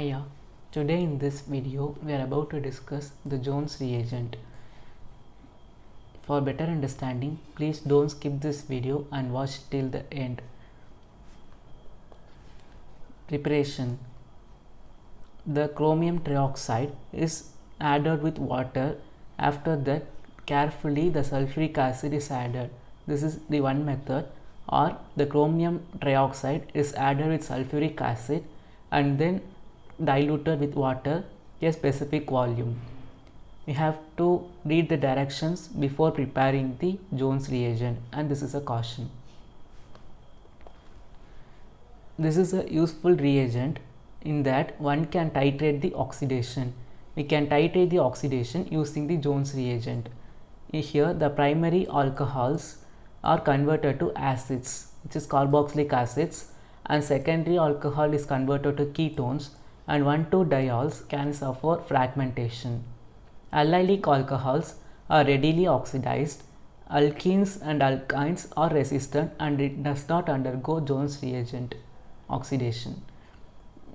Hiya, today in this video we are about to discuss the Jones reagent. For better understanding, please don't skip this video and watch till the end. Preparation. The chromium trioxide is added with water. After that, carefully the sulfuric acid is added. This is the one method. Or the chromium trioxide is added with sulfuric acid and then diluted with water a specific volume. We have to read the directions before preparing the Jones reagent, and this is a caution. This is a useful reagent in that one can titrate the oxidation. We can titrate the oxidation using the Jones reagent. Here the primary alcohols are converted to acids, which is carboxylic acids, and secondary alcohol is converted to ketones, and 1,2-diols can suffer fragmentation. Allylic alcohols are readily oxidized. Alkenes and alkynes are resistant and it does not undergo Jones reagent oxidation.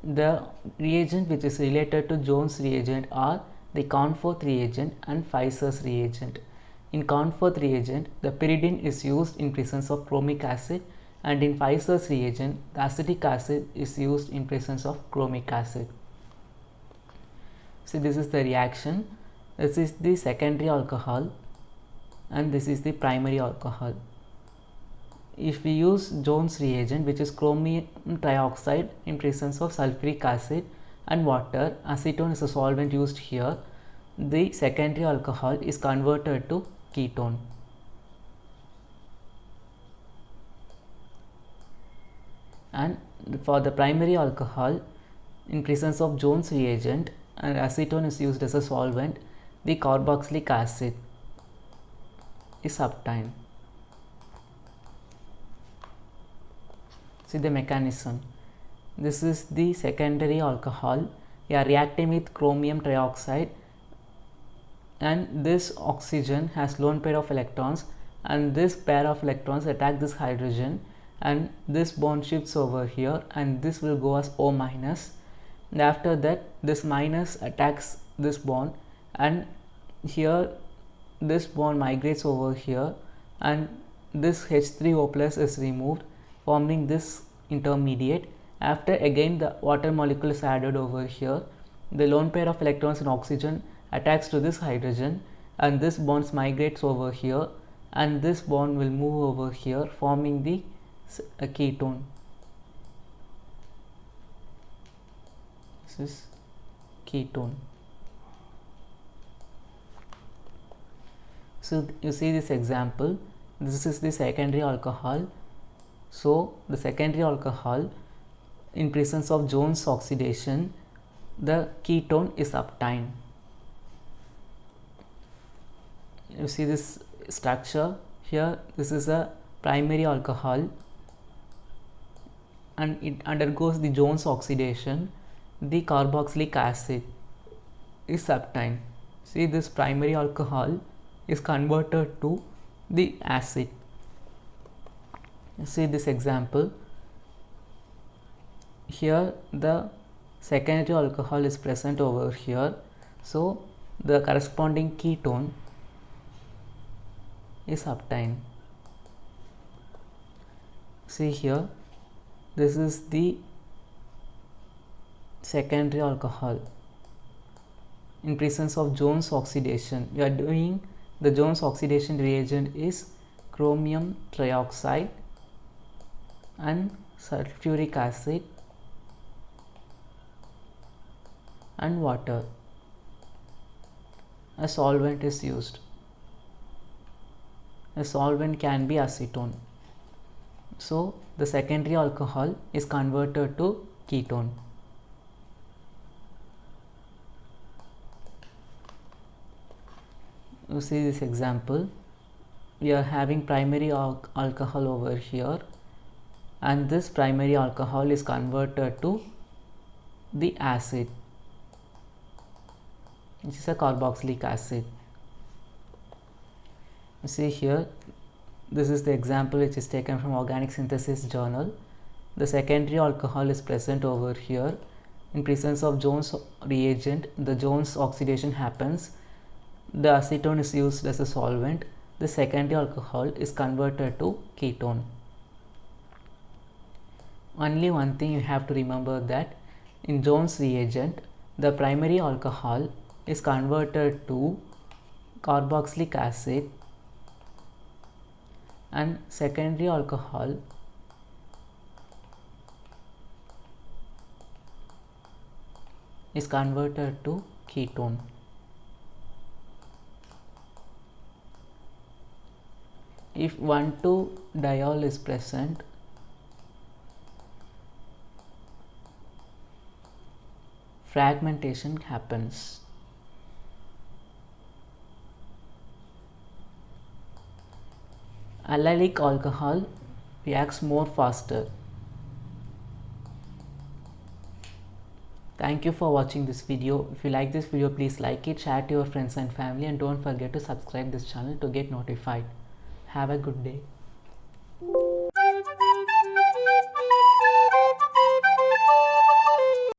The reagent which is related to Jones reagent are the Conforth reagent and Pfizer's reagent. In Conforth reagent, the pyridine is used in presence of chromic acid, and in Pfizer's reagent, the acetic acid is used in presence of chromic acid. So this is the reaction. This is the secondary alcohol and this is the primary alcohol. If we use Jones reagent, which is chromium trioxide in presence of sulfuric acid and water, acetone is a solvent used here, the secondary alcohol is converted to ketone. And for the primary alcohol, in presence of Jones reagent and acetone is used as a solvent, the carboxylic acid is obtained. See the mechanism. This is the secondary alcohol. We are reacting with chromium trioxide, and this oxygen has lone pair of electrons, and this pair of electrons attack this hydrogen, and this bond shifts over here, and this will go as O minus. And after that, this minus attacks this bond, and here this bond migrates over here, and this H3O plus is removed, forming this intermediate. After again the water molecule is added over here, the lone pair of electrons in oxygen attacks to this hydrogen, and this bonds migrates over here, and this bond will move over here, forming the ketone. This is ketone. So you see this example, this is the secondary alcohol. So the secondary alcohol, in presence of Jones oxidation, the ketone is obtained. You see this structure here, this is a primary alcohol and it undergoes the Jones oxidation. The carboxylic acid is obtained. See, this primary alcohol is converted to the acid. You see this example. Here the secondary alcohol is present over here, so the corresponding ketone is obtained. See here, this is the secondary alcohol. In presence of Jones oxidation, we are doing the Jones oxidation reagent is chromium trioxide and sulfuric acid and water. A solvent is used. A solvent can be acetone. So the secondary alcohol is converted to ketone. You see this example. We are having primary alcohol over here, and this primary alcohol is converted to the acid, which is a carboxylic acid. You see here, this is the example which is taken from Organic Synthesis journal. The secondary alcohol is present over here, In presence of Jones reagent, the Jones oxidation happens. The acetone is used as a solvent. The secondary alcohol is converted to ketone. Only one thing you have to remember, that in Jones reagent, the primary alcohol is converted to carboxylic acid and secondary alcohol is converted to ketone. If 1,2-diol is present, fragmentation happens. Allylic alcohol reacts more faster. Thank you for watching this video. If you like this video, please like it, share it to your friends and family, and don't forget to subscribe this channel to get notified. Have a good day.